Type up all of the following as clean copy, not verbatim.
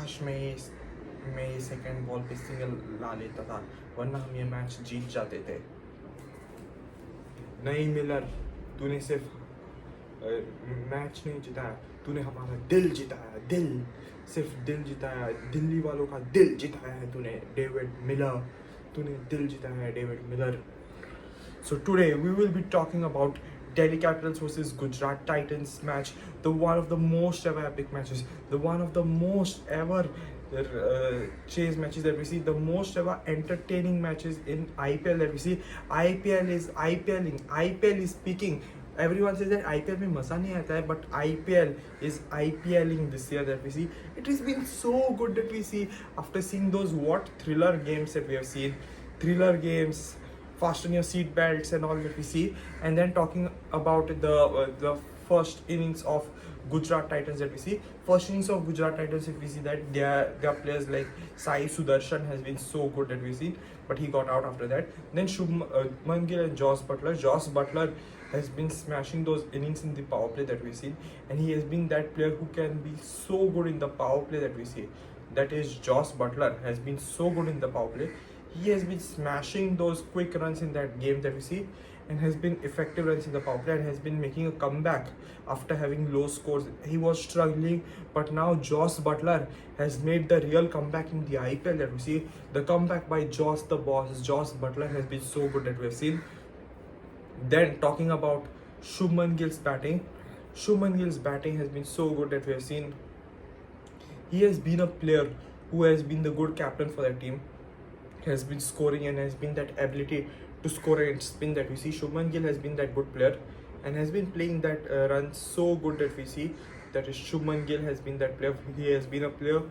काश मैं ये सेकंड बॉल पे सिंगल ला लेता था, वरना हम ये मैच जीत जाते थे। नहीं मिलर, तूने सिर्फ मैच नहीं जिताया, तूने हमारा दिल जिताया। दिल, सिर्फ दिल जिताया, दिल्ली वालों का दिल जिताया है तूने डेविड मिलर, तूने दिल जिताया है David Miller. So today we will be talking about Delhi Capitals versus Gujarat Titans match, the one of the most ever epic matches, the one of the most ever chase matches that we see, the most ever entertaining matches in IPL that we see. IPL is IPLing, IPL is speaking. Everyone says that IPL में मजा नहीं आता है, but IPL is IPLing this year that we see. It has been so good that we see after seeing those what thriller games that we have seen, thriller games, fasten your seat belts and all that we see. And then talking about the first innings of Gujarat Titans that we see. First innings of Gujarat Titans, if we see that their players like Sai Sudarshan has been so good that we see, but he got out after that. Then Shubman Gill and Josh Butler. Josh Butler has been smashing those innings in the power play that we see, and he has been that player who can be so good in the power play that we see. That is, Josh Butler has been so good in the power play. He has been smashing those quick runs in that game that we see, and has been effective runs in the power play, and has been making a comeback after having low scores. He was struggling, but now Josh Butler has made the real comeback in the IPL that we see. The comeback by Josh the Boss, Josh Butler, has been so good that we have seen. Then talking about Shubman Gill's batting, Shubman Gill's batting has been so good that we have seen. He has been a player who has been the good captain for that team, has been scoring and has been that ability to score and spin that we see. Shubman Gill has been that good player and has been playing that run so good that we see. That is, Shubman Gill has been that player. He has been a player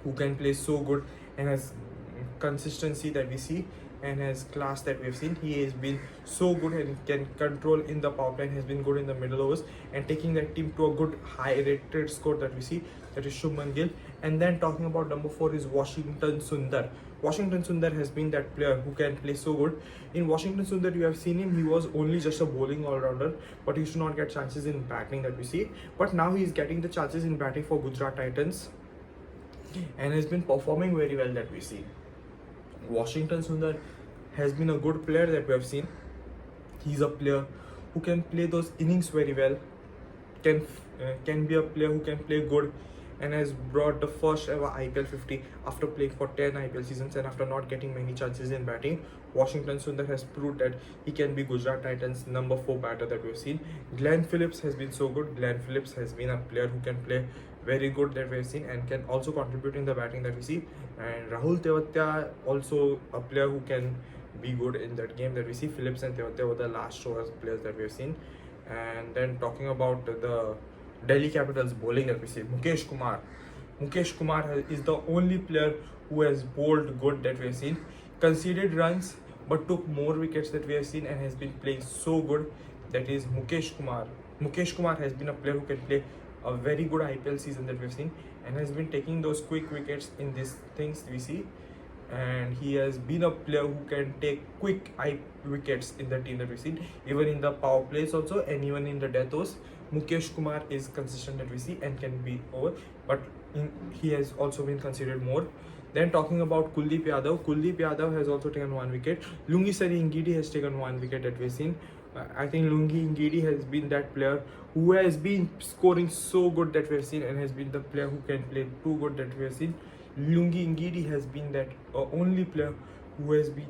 who can play so good and has consistency that we see, and has class that we have seen. He has been so good and can control in the power play, and has been good in the middle overs and taking that team to a good high rated score that we see. That is Shubman Gill. And then talking about number 4 is Washington Sundar. Washington Sundar has been that player who can play so good. In Washington Sundar, you have seen him, he was only just a bowling all-rounder, but he used to not get chances in batting that we see. But now he is getting the chances in batting for Gujarat Titans and has been performing very well that we see. Washington Sundar has been a good player that we have seen. He's a player who can play those innings very well, can be a player who can play good, and has brought the first ever IPL 50 after playing for 10 IPL seasons and after not getting many chances in batting. Washington Sundar has proved that he can be Gujarat Titans number 4 batter that we've seen. Glenn Phillips has been so good. Glenn Phillips has been a player who can play very good that we've seen and can also contribute in the batting that we see. And Rahul Tewatia also a player who can be good in that game that we see. Phillips and Tewatia were the last two players that we've seen. And then talking about the Delhi Capitals bowling that we see, Mukesh Kumar. Mukesh Kumar is the only player who has bowled good that we have seen. Conceded runs but took more wickets that we have seen and has been playing so good. That is Mukesh Kumar. Mukesh Kumar has been a player who can play a very good IPL season that we've seen and has been taking those quick wickets in these things we see. And he has been a player who can take quick wickets in the team that we've seen, even in the power plays also, and even in the death overs. Mukesh Kumar is consistent that we see and can be over, but he has also been considered more. Then talking about Kuldeep Yadav has also taken 1 wicket. Lungi Sari Ngidi has taken 1 wicket that we've seen. I think Lungi Ngidi has been that player who has been scoring so good that we have seen and has been the player who can play too good that we have seen. Lungi Ngidi has been that only player who has been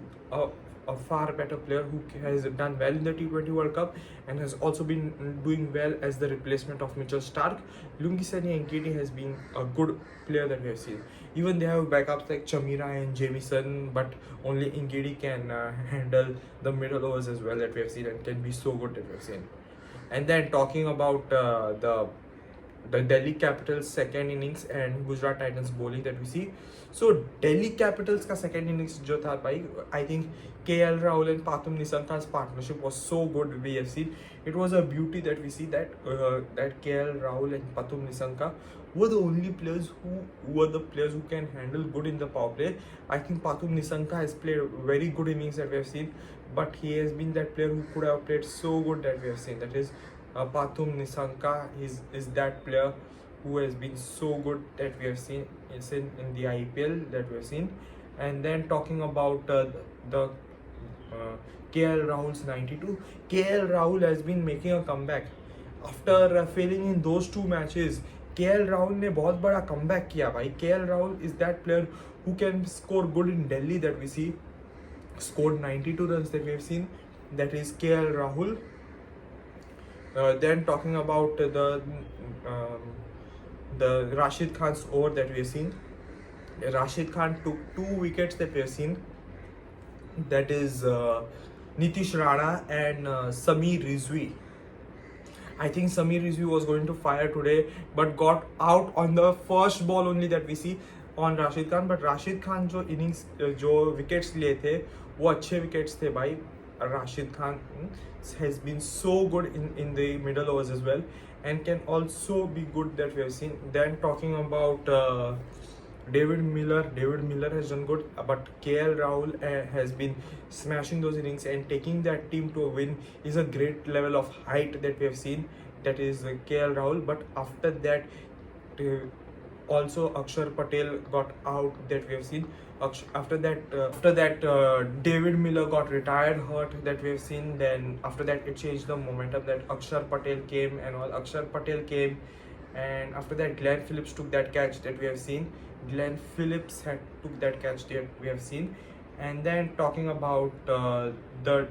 a far better player who has done well in the T20 World Cup and has also been doing well as the replacement of Mitchell Stark. Lungi Sani Ngidi has been a good player that we have seen. Even they have backups like Chamira and Jamieson, but only Ngidi can handle the middle overs as well that we have seen and can be so good that we have seen. And then talking about the Delhi Capitals second innings and Gujarat Titans bowling that we see. So Delhi Capitals ka second innings jo tha bhai, I think KL Rahul and Pathum Nissanka's partnership was so good we have seen. It was a beauty that we see that KL Rahul and Pathum Nissanka were the only players who can handle good in the power play. I think Pathum Nissanka has played very good innings that we have seen, but he has been that player who could have played so good that we have seen. That is Pathum Nissanka is that player who has been so good that we have seen in the IPL that we have seen. And then talking about the KL Rahul's 92. KL Rahul has been making a comeback after failing in those two matches. KL Rahul ने बहुत बड़ा comeback किया भाई. KL Rahul is that player who can score good in Delhi that we see. Scored 92 runs that we have seen. That is KL Rahul. Then talking about the Rashid Khan's over that we have seen. Rashid Khan took 2 wickets that we have seen. That is Nitish Rana and Sameer Rizvi. I think Sameer Rizvi was going to fire today, but got out on the first ball only that we see on Rashid Khan. But Rashid Khan जो innings जो wickets लिए थे वो अच्छे wickets थे भाई. Rashid Khan has been so good in the middle overs as well, and can also be good that we have seen. Then talking about David Miller has done good, but KL Rahul has been smashing those innings and taking that team to a win is a great level of height that we have seen. That is KL Rahul. But after that, also Akshar Patel got out that we have seen. After that, David Miller got retired hurt that we have seen. Then after that, it changed the momentum that Akshar Patel came and all. Akshar Patel came, and after that, Glenn Phillips took that catch that we have seen. Glenn Phillips took that catch that we have seen. And then talking about the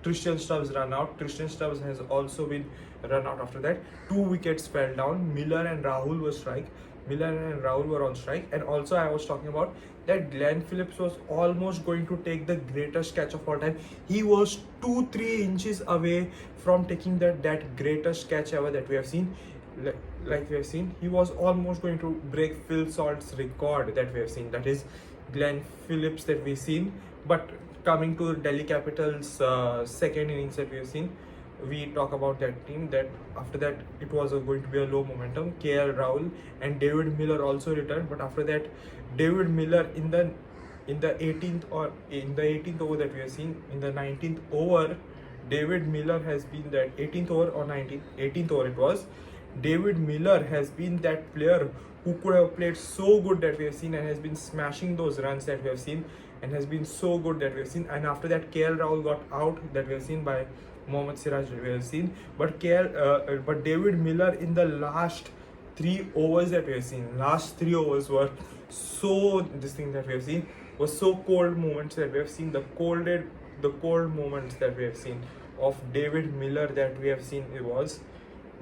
Tristan Stubbs run out. Tristan Stubbs has also been run out after that. 2 wickets fell down. Miller and Rahul were on strike. And also I was talking about that Glenn Phillips was almost going to take the greatest catch of all time. He was 2-3 inches away from taking that greatest catch ever that we have seen. Like we have seen, he was almost going to break Phil Salt's record that we have seen. That is Glenn Phillips that we've seen. But coming to Delhi Capitals' second innings that we have seen, we talk about that team. That after that, it was going to be a low momentum. KL Rahul and David Miller also returned, but after that, David Miller in the 18th over that we have seen, in the 19th over, David Miller has been that 18th over or 18th over it was. David Miller has been that player who could have played so good that we have seen, and has been smashing those runs that we have seen, and has been so good that we have seen. And after that, KL Rahul got out that we have seen by Mohammad Siraj that we have seen. But David Miller in the last 3 overs that we have seen, last 3 overs were so, this thing that we have seen was so cold moments that we have seen. The cold moments that we have seen of David Miller that we have seen, it was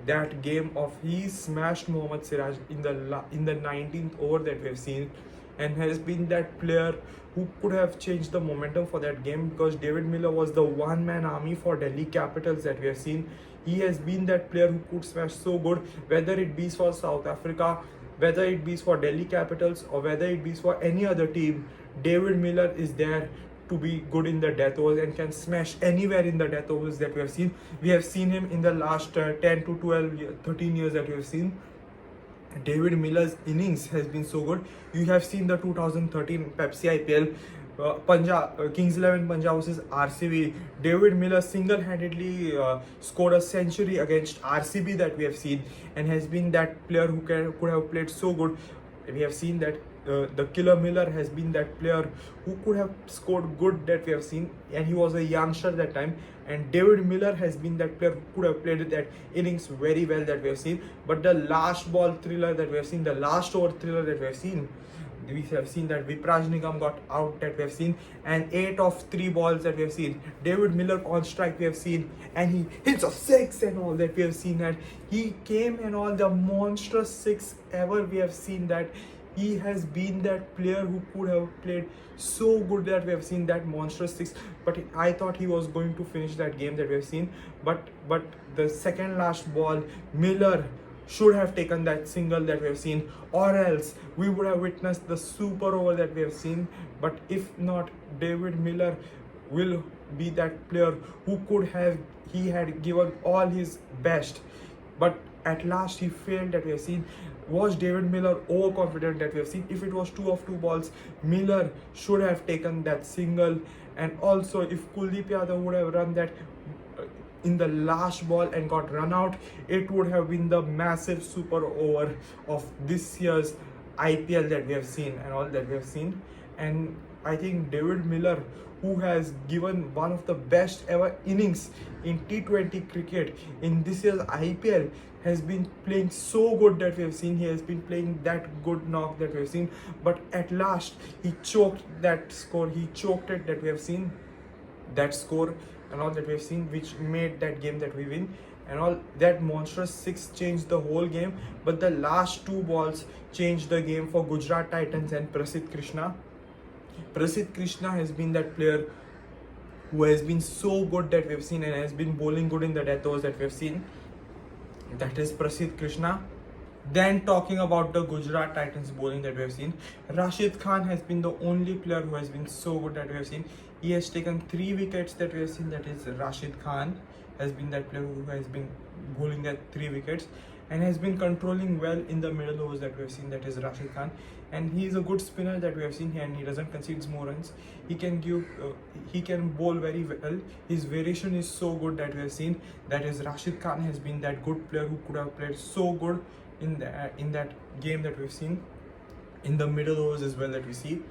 that game of he smashed Mohammad Siraj in the 19th over that we have seen, and has been that player who could have changed the momentum for that game, because David Miller was the one-man army for Delhi Capitals that we have seen. He has been that player who could smash so good, whether it be for South Africa, whether it be for Delhi Capitals, or whether it be for any other team. David Miller is there to be good in the death overs and can smash anywhere in the death overs that we have seen. We have seen him in the last 10 to 12, 13 years that we have seen. David Miller's innings has been so good. You have seen the 2013 Pepsi IPL, Kings 11 Punjab versus RCB. David Miller single-handedly scored a century against RCB that we have seen, and has been that player who could have played so good. We have seen that the Killer Miller has been that player who could have scored good that we have seen, and he was a youngster that time. And David Miller has been that player who could have played that innings very well that we have seen. But the last ball thriller that we have seen, the last over thriller that we have seen that Vipraj Nigam got out that we have seen, and 8 of 3 balls that we have seen. David Miller on strike we have seen, and he hits a 6 and all that we have seen, and he came and all the monstrous 6 ever we have seen. That he has been that player who could have played so good that we have seen that monstrous 6. But I thought he was going to finish that game that we have seen. But the second last ball, Miller should have taken that single that we have seen, or else we would have witnessed the super over that we have seen. But if not, David Miller will be that player who he had given all his best, but at last he failed that we have seen. Was David Miller overconfident that we have seen? If it was 2 of 2 balls, Miller should have taken that single. And also, if Kuldeep Yadav would have run that, in the last ball and got run out, it would have been the massive super over of this year's IPL that we have seen and all that we have seen. And I think David Miller, who has given one of the best ever innings in T20 cricket in this year's IPL, has been playing so good that we have seen. He has been playing that good knock that we have seen, but at last he choked that score. He choked it that we have seen, that score and all that we have seen, which made that game that we win. And all that monstrous six changed the whole game, but the last two balls changed the game for Gujarat Titans and Prasidh Krishna. Prasidh Krishna has been that player who has been so good that we have seen and has been bowling good in the death overs that we have seen. That is Prasidh Krishna. Then talking about the Gujarat Titans bowling that we have seen, Rashid Khan has been the only player who has been so good that we have seen. He has taken 3 wickets that we have seen. That is Rashid Khan has been that player who has been bowling that 3 wickets and has been controlling well in the middle overs that we have seen. That is Rashid Khan, and he is a good spinner that we have seen, and he doesn't concede more runs. He can give, he can bowl very well. His variation is so good that we have seen. That is Rashid Khan has been that good player who could have played so good in that game that we've seen, in the middle overs as well that we see.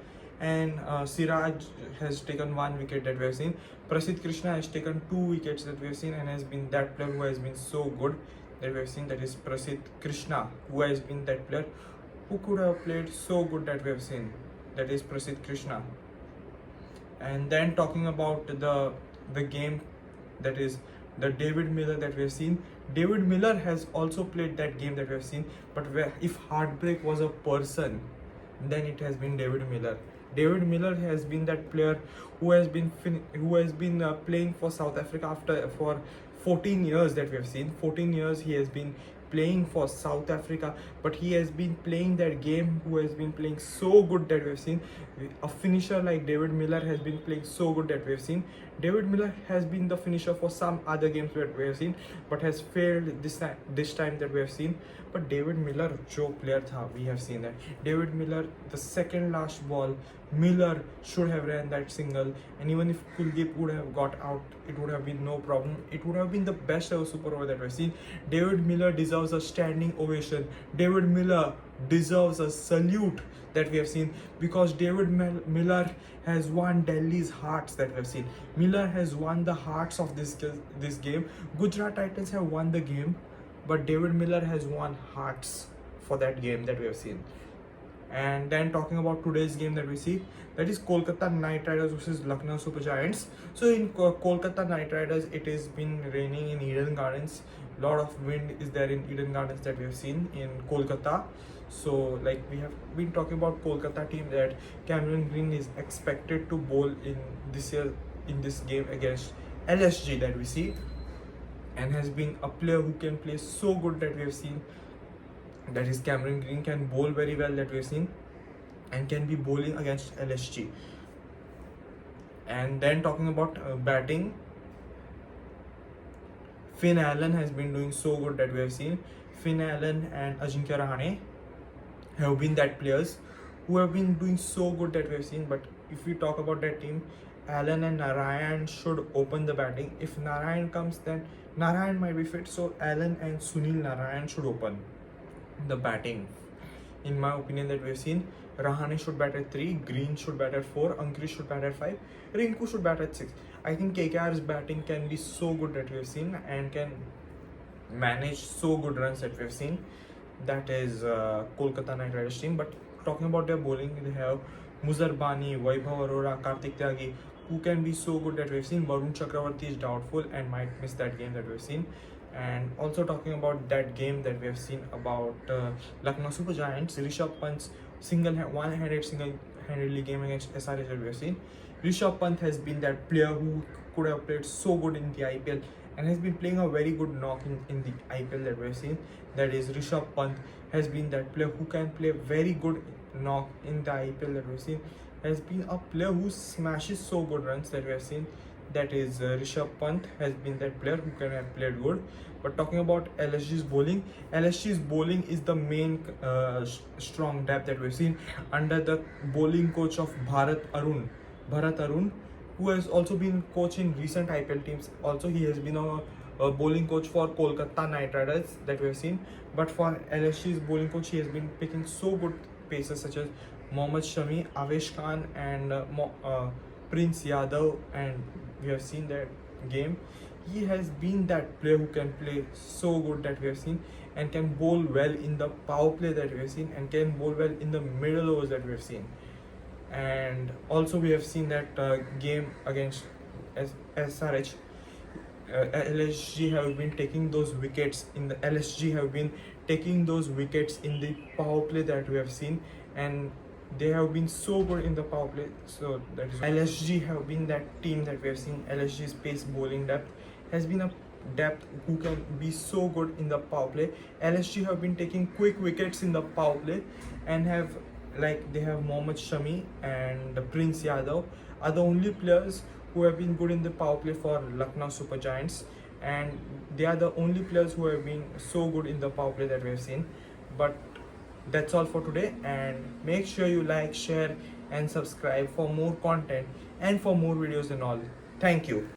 And Siraj has taken 1 wicket that we have seen. Prasidh Krishna has taken 2 wickets that we have seen and has been that player who has been so good that we have seen. That is Prasidh Krishna, who has been that player who could have played so good that we have seen. That is Prasidh Krishna. And then talking about the game, that is the David Miller that we have seen. David Miller has also played that game that we have seen, but if heartbreak was a person, then it has been David Miller. David Miller has been that player who has been playing for South Africa for 14 years that we have seen. 14 years he has been playing for South Africa, but he has been playing that game, who has been playing so good that we have seen. A finisher like David Miller has been playing so good that we have seen. David Miller has been the finisher for some other games that we have seen, but has failed this time that we have seen. But David Miller, jo player tha, we have seen that. David Miller, the second last ball, Miller should have ran that single, and even if Kuldeep would have got out, it would have been no problem. It would have been the best ever super over that we have seen. David Miller deserves a standing ovation. David Miller deserves a salute that we have seen, because David Miller has won Delhi's hearts that we have seen. Miller has won the hearts of this game. Gujarat Titans have won the game, but David Miller has won hearts for that game that we have seen. And then talking about today's game that we see, that is Kolkata Knight Riders versus Lucknow Super Giants. So in Kolkata Knight Riders, it has been raining in Eden Gardens. Lot of wind is there in Eden Gardens that we have seen in Kolkata. So like we have been talking about Kolkata team, that Cameron Green is expected to bowl in this game against LSG that we see, and has been a player who can play so good that we have seen. That is Cameron Green can bowl very well that we have seen, and can be bowling against LSG. And then talking about batting, Finn Allen has been doing so good that we have seen. Finn Allen and Ajinkya Rahane have been that players who have been doing so good that we have seen. But if we talk about that team, Allen and Narayan should open the batting. If Narayan comes, then Narayan might be fit, so Allen and Sunil Narayan should open the batting. In my opinion, that we have seen, Rahane should bat at 3, Green should bat at 4, Ankrish should bat at 5, Rinku should bat at 6. I think KKR's batting can be so good that we have seen, and can manage so good runs that we have seen. That is Kolkata Knight Riders team. But talking about their bowling, they have Muzar Bani, Vaibhav Arora, Kartik Tyagi, who can be so good that we have seen. Varun Chakravarti is doubtful and might miss that game that we have seen. And also talking about that game that we have seen about Lucknow Super Giants, Rishabh Pant's single-handedly game against SRH that we have seen. Rishabh Pant has been that player who could have played so good in the IPL, and has been playing a very good knock in the IPL that we have seen. That is Rishabh Pant has been that player who can play very good knock in the IPL that we have seen. Has been a player who smashes so good runs that we have seen. That is Rishabh Pant has been that player who can have played good. But talking about LSG's bowling, LSG's bowling is the main strong depth that we've seen under the bowling coach of Bharat Arun, who has also been coach in recent IPL teams. Also, he has been a bowling coach for Kolkata Knight Riders that we have seen. But for LSG's bowling coach, he has been picking so good pacers such as Mohammad Shami, Avesh Khan, and Prince Yadav, and we have seen that game. He has been that player who can play so good that we have seen, and can bowl well in the power play that we have seen, and can bowl well in the middle overs that we have seen. And also we have seen that game against SRH. LSG have been taking those wickets in the power play that we have seen, and they have been so good in the power play. So that is LSG have been that team that we have seen. LSG's pace bowling depth has been a depth who can be so good in the power play. LSG have been taking quick wickets in the power play, and they have Mohammad Shami and Prince Yadav are the only players who have been good in the power play for Lucknow Super Giants, and they are the only players who have been so good in the power play that we have seen. But that's all for today, and make sure you like, share and subscribe for more content and for more videos and all. Thank you.